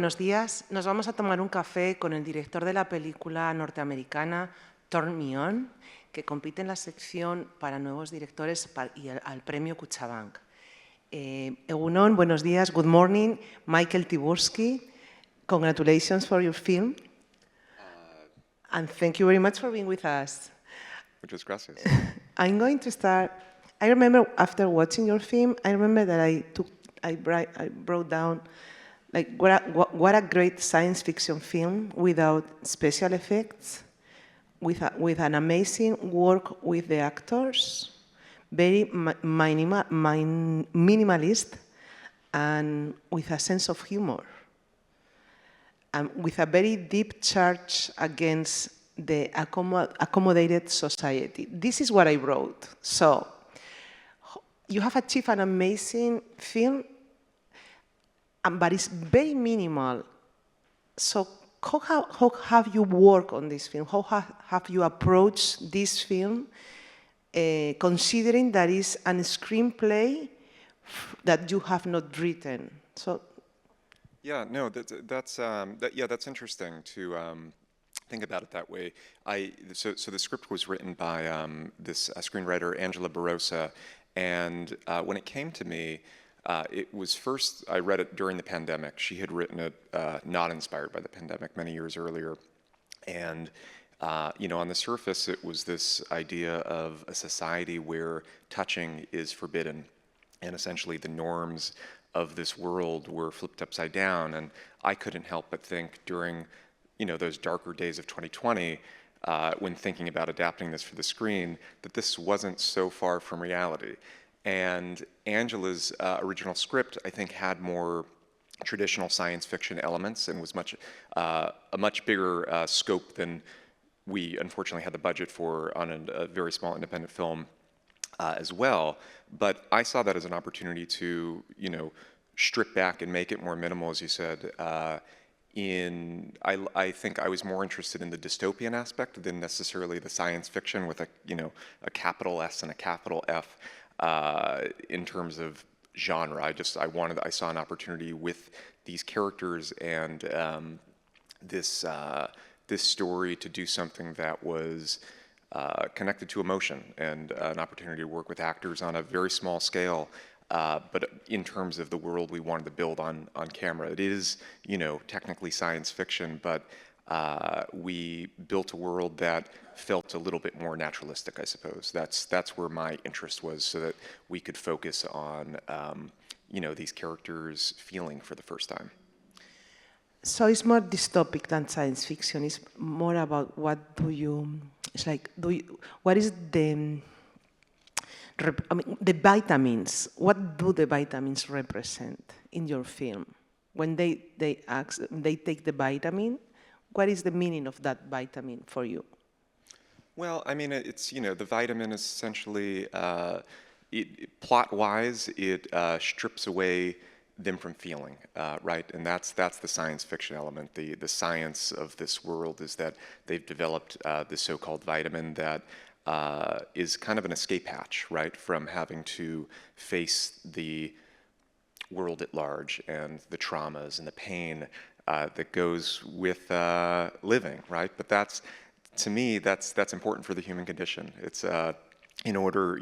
buenos días. Nos vamos a tomar un café con el director de la película norteamericana Turn Me On, que compite en la sección para nuevos directores y al premio Cuchabank. Egunon, buenos días, good morning, Michael TYBURSKI. Congratulations for your film. And thank you very much for being with us. Muchas gracias. I'm going to start. I remember after watching your film, I remember that I wrote down like what a great science fiction film without special effects, with an amazing work with the actors, very minimalist, and with a sense of humor, and with a very deep charge against the accommodated society. This is what I wrote. So, you have achieved an amazing film, but it's very minimal. So how have you worked on this film? How have you approached this film, considering that it's a screenplay that you have not written? So, yeah, no, that's interesting to think about it that way. So the script was written by this screenwriter Angela Barossa, and when it came to me, it was first, I read it during the pandemic. She had written it not inspired by the pandemic many years earlier. And, on the surface, it was this idea of a society where touching is forbidden. And essentially the norms of this world were flipped upside down. And I couldn't help but think during, those darker days of 2020, when thinking about adapting this for the screen, that this wasn't so far from reality. And Angela's original script, I think, had more traditional science fiction elements and was a much bigger scope than we unfortunately had the budget for on a very small independent film as well. But I saw that as an opportunity to, strip back and make it more minimal, as you said. I think I was more interested in the dystopian aspect than necessarily the science fiction with a capital S and a capital F. In terms of genre, I saw an opportunity with these characters and this story to do something that was connected to emotion, and an opportunity to work with actors on a very small scale, but in terms of the world we wanted to build on camera. It is, technically science fiction, but we built a world that felt a little bit more naturalistic, I suppose. That's where my interest was, so that we could focus on, these characters feeling for the first time. So it's more dystopic than science fiction. It's more about what is the vitamins. What do the vitamins represent in your film? When they take the vitamin, what is the meaning of that vitamin for you? Well, I mean, it's, the vitamin is essentially, plot-wise, it strips away them from feeling, right? And that's the science fiction element. The science of this world is that they've developed this so-called vitamin that is kind of an escape hatch, right? From having to face the world at large and the traumas and the pain that goes with living, right? But to me, that's important for the human condition. It's in order,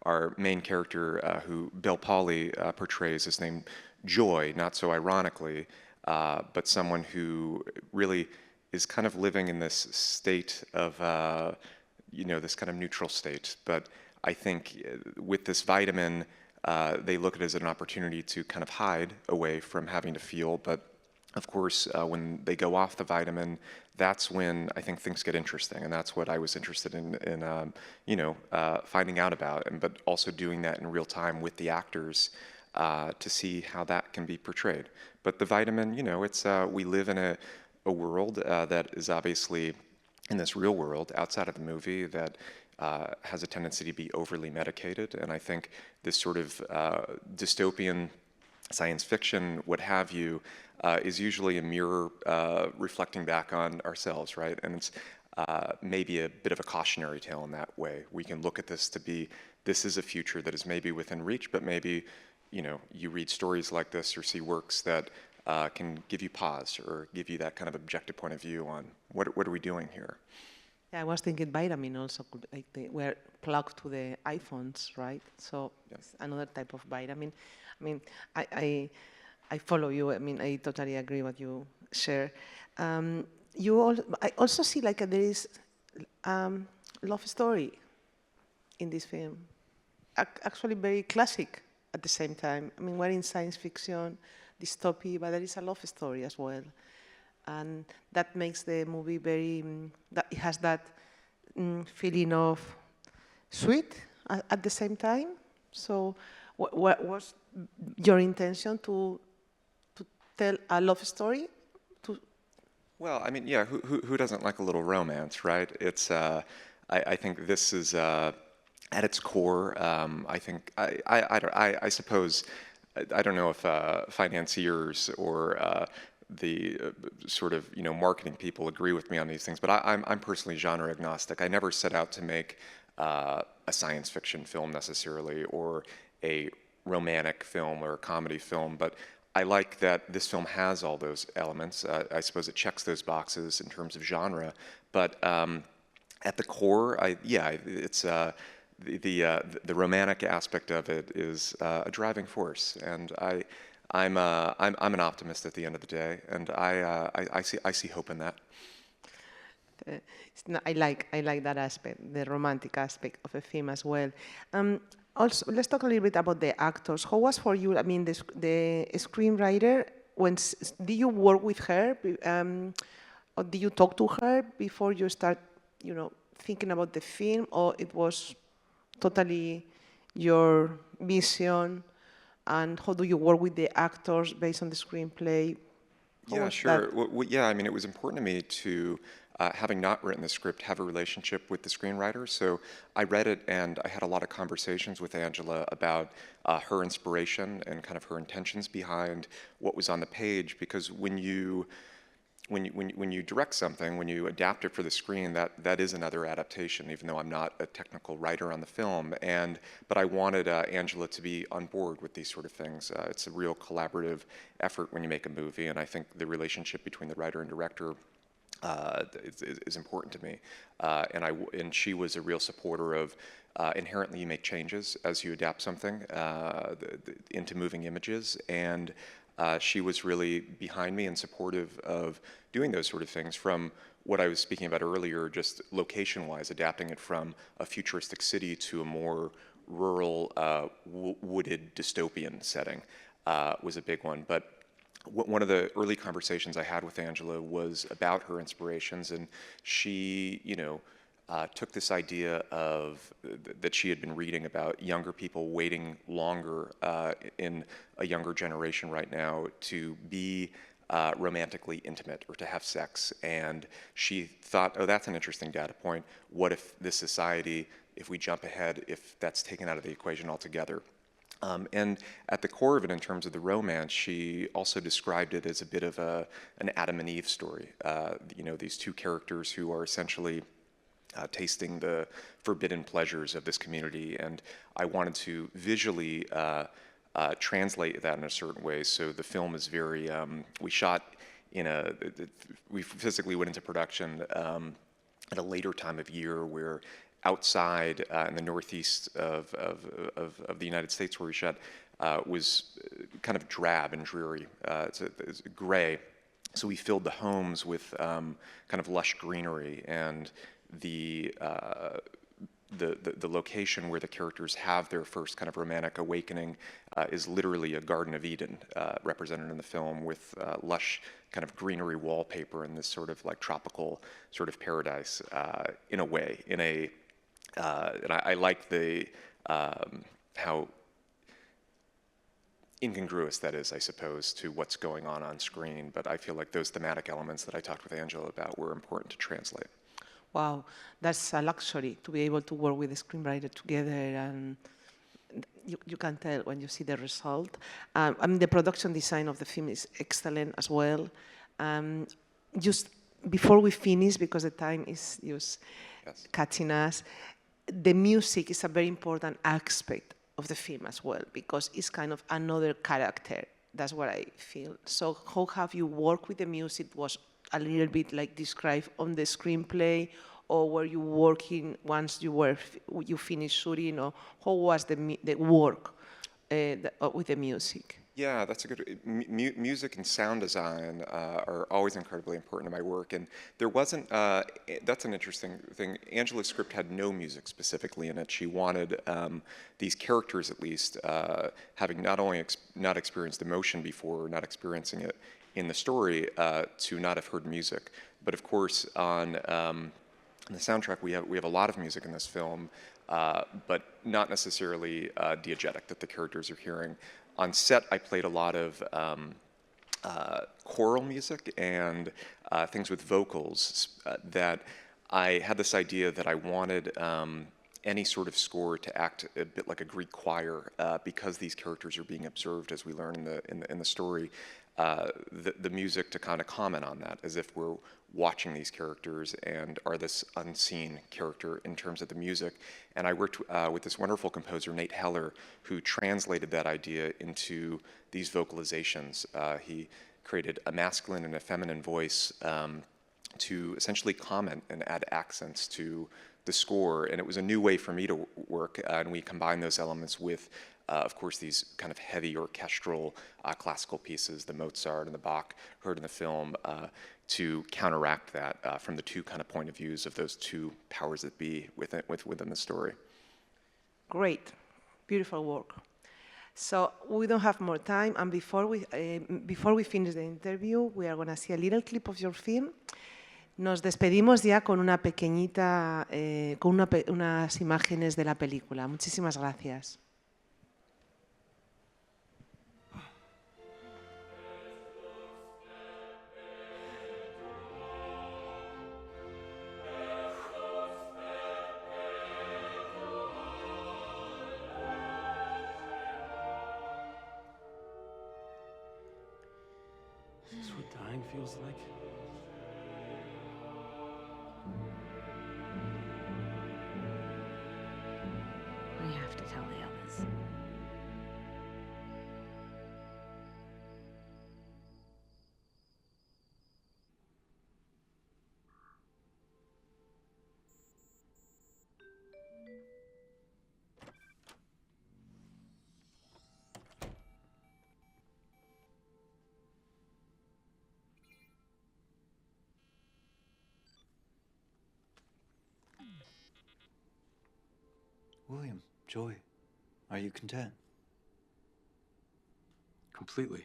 our main character, who Bill Pauly portrays, is named Joy, not so ironically, but someone who really is kind of living in this state of, this kind of neutral state. But I think with this vitamin, they look at it as an opportunity to kind of hide away from having to feel. But of course, when they go off the vitamin, that's when I think things get interesting, and that's what I was interested in finding out about, but also doing that in real time with the actors to see how that can be portrayed. But the vitamin, it's we live in a world that is obviously, in this real world outside of the movie, that has a tendency to be overly medicated, and I think this sort of dystopian science fiction, what have you, is usually a mirror reflecting back on ourselves, right? And it's maybe a bit of a cautionary tale in that way. We can look at this to be, this is a future that is maybe within reach, but maybe, you read stories like this or see works that can give you pause or give you that kind of objective point of view on what are we doing here. Yeah, I was thinking vitamin also could, like they were plugged to the iPhones, right? So it's another type of vitamin. I mean, I follow you. I mean, I totally agree what you share. I also see like there is love story in this film. Actually, very classic at the same time. I mean, we're in science fiction, dystopia, but there is a love story as well, and that makes the movie very. That it has that feeling of sweet at the same time. So, what was your intention to tell a love story? To Well, I mean, yeah, who doesn't like a little romance, right? It's I think this is at its core. I think I suppose I don't know if financiers or the sort of marketing people agree with me on these things, but I'm personally genre agnostic. I never set out to make a science fiction film necessarily, or a romantic film or a comedy film, but I like that this film has all those elements. I suppose it checks those boxes in terms of genre, but at the core, it's the romantic aspect of it is a driving force, and I'm an optimist at the end of the day, and I see hope in that. I like that aspect, the romantic aspect of the film as well. Also, let's talk a little bit about the actors. How was for you? I mean, the screenwriter. Did you work with her, or did you talk to her before you start, thinking about the film, or it was totally your vision? And how do you work with the actors based on the screenplay? How Yeah, was sure. that? Yeah, I mean, it was important to me to, having not written the script, have a relationship with the screenwriter. So I read it, and I had a lot of conversations with Angela about her inspiration and kind of her intentions behind what was on the page. Because when you direct something, when you adapt it for the screen, that is another adaptation, even though I'm not a technical writer on the film. But I wanted Angela to be on board with these sort of things. It's a real collaborative effort when you make a movie, and I think the relationship between the writer and director is important to me. And she was a real supporter of inherently you make changes as you adapt something into moving images, and she was really behind me and supportive of doing those sort of things, from what I was speaking about earlier, just location-wise, adapting it from a futuristic city to a more rural, wooded dystopian setting was a big one. But one of the early conversations I had with Angela was about her inspirations, and she, took this idea of that she had been reading about younger people waiting longer in a younger generation right now to be romantically intimate or to have sex. And she thought, oh, that's an interesting data point. What if this society, if we jump ahead, if that's taken out of the equation altogether? And at the core of it, in terms of the romance, she also described it as a bit of an Adam and Eve story. These two characters who are essentially tasting the forbidden pleasures of this community, and I wanted to visually translate that in a certain way. So the film is very. We shot we physically went into production at a later time of year, where outside in the northeast of the United States, where we shot, was kind of drab and dreary. It's gray. So we filled the homes with kind of lush greenery, and the location where the characters have their first kind of romantic awakening is literally a Garden of Eden represented in the film, with lush kind of greenery wallpaper and this sort of like tropical sort of paradise in a way. And I like the how incongruous that is, I suppose, to what's going on screen. But I feel like those thematic elements that I talked with Angela about were important to translate. Wow, that's a luxury to be able to work with a screenwriter together, and you can tell when you see the result. I mean, the production design of the film is excellent as well. Just before we finish, because the time is just catching us, the music is a very important aspect of the film as well, because it's kind of another character That's what I feel. So how have you worked with the music? Was a little bit like described on the screenplay, or were you working once you finished shooting, or how was the work with the music? Yeah, that's a good. Music and sound design are always incredibly important in my work, and there wasn't. That's an interesting thing. Angela's script had no music specifically in it. She wanted these characters, at least, having not only not experienced emotion before, not experiencing it in the story, to not have heard music. But of course, on the soundtrack, we have a lot of music in this film, but not necessarily diegetic that the characters are hearing. On set, I played a lot of choral music and things with vocals that I had this idea that I wanted any sort of score to act a bit like a Greek choir because these characters are being observed as we learn in the story. The music to kind of comment on that as if we're watching these characters and are this unseen character in terms of the music. And I worked with this wonderful composer, Nate Heller, who translated that idea into these vocalizations. He created a masculine and a feminine voice to essentially comment and add accents to the score. And it was a new way for me to work, and we combined those elements with of course, these kind of heavy orchestral classical pieces, the Mozart and the Bach heard in the film, to counteract that from the two kind of point of views of those two powers that be within the story. Great, beautiful work. So we don't have more time, and before we finish the interview, we are going to see a little clip of your film. Nos despedimos ya con una pequeñita, con unas imágenes de la película. Muchísimas gracias. Is this what dying feels like? We have to tell the others. William, Joy, are you content? Completely.